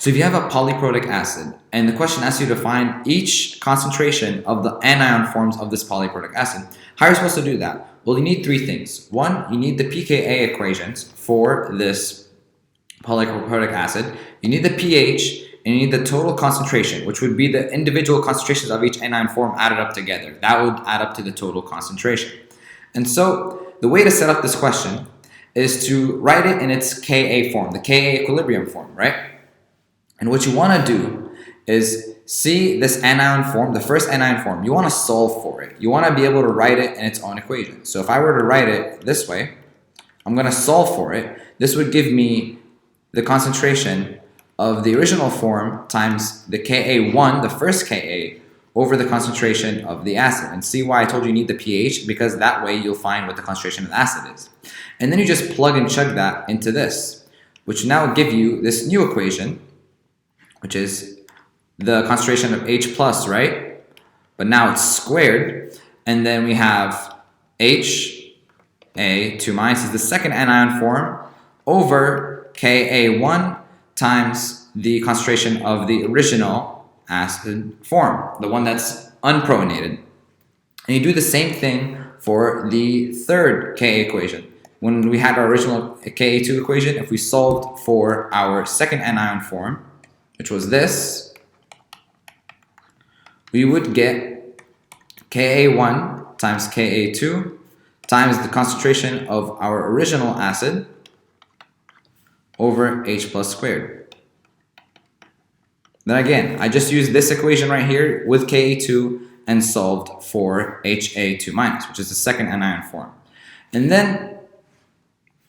So if you have a polyprotic acid, and the question asks you to find each concentration of the anion forms of this polyprotic acid, how are you supposed to do that? Well, you need three things. One, you need the pKa equations for this polyprotic acid. You need the pH, and you need the total concentration, which would be the individual concentrations of each anion form added up together. That would add up to the total concentration. And so the way to set up this question is to write it in its Ka form, the Ka equilibrium form, right? And what you want to do is see this anion form, the first anion form. You want to solve for it. You want to be able to write it in its own equation. So if I were to write it this way, I'm going to solve for it. This would give me the concentration of the original form times the Ka1, the first Ka, over the concentration of the acid. And see why I told you need the pH? Because that way you'll find what the concentration of the acid is. And then you just plug and chug that into this, which now give you this new equation, which is the concentration of H plus, right? But now it's squared, and then we have Ha2- is the second anion form over Ka1 times the concentration of the original acid form, the one that's unprotonated. And you do the same thing for the third Ka equation. When we had our original Ka2 equation, if we solved for our second anion form, which was this, we would get Ka1 times Ka2 times the concentration of our original acid over H plus squared. Then again, I just used this equation right here with Ka2 and solved for Ha2-, which is the second anion form. And then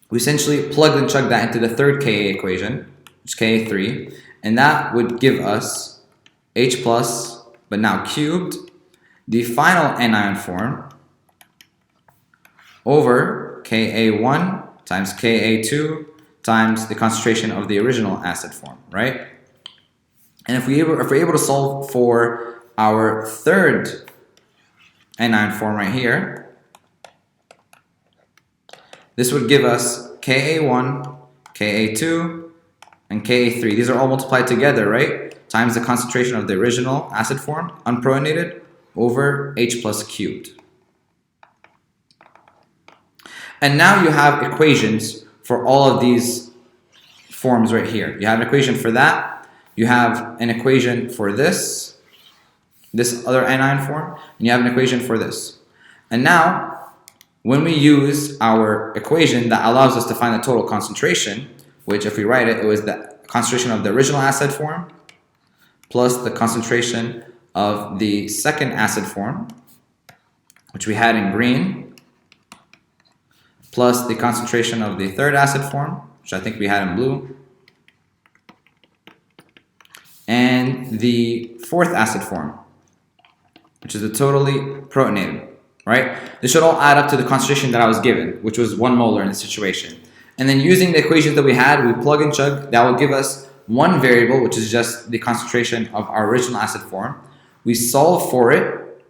we essentially plugged and chugged that into the third Ka equation, which is Ka3, and that would give us H plus, but now cubed, the final anion form over Ka1 times Ka2 times the concentration of the original acid form, right? And if we're able to solve for our third anion form right here, this would give us Ka1, Ka2, and Ka3. These are all multiplied together, right? Times the concentration of the original acid form, unprotonated, over H plus cubed. And now you have equations for all of these forms right here. You have an equation for that. You have an equation for this other anion form, and you have an equation for this. And now, when we use our equation that allows us to find the total concentration, which if we write it, it was the concentration of the original acid form plus the concentration of the second acid form, which we had in green, plus the concentration of the third acid form, which I think we had in blue, and the fourth acid form, which is the totally protonated, right? This should all add up to the concentration that I was given, which was 1 molar in this situation. And then using the equations that we had, we plug and chug, that will give us one variable, which is just the concentration of our original acid form. We solve for it,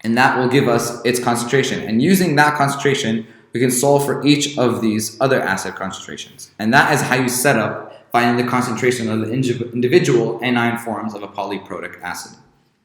and that will give us its concentration. And using that concentration, we can solve for each of these other acid concentrations. And that is how you set up finding the concentration of the individual anion forms of a polyprotic acid.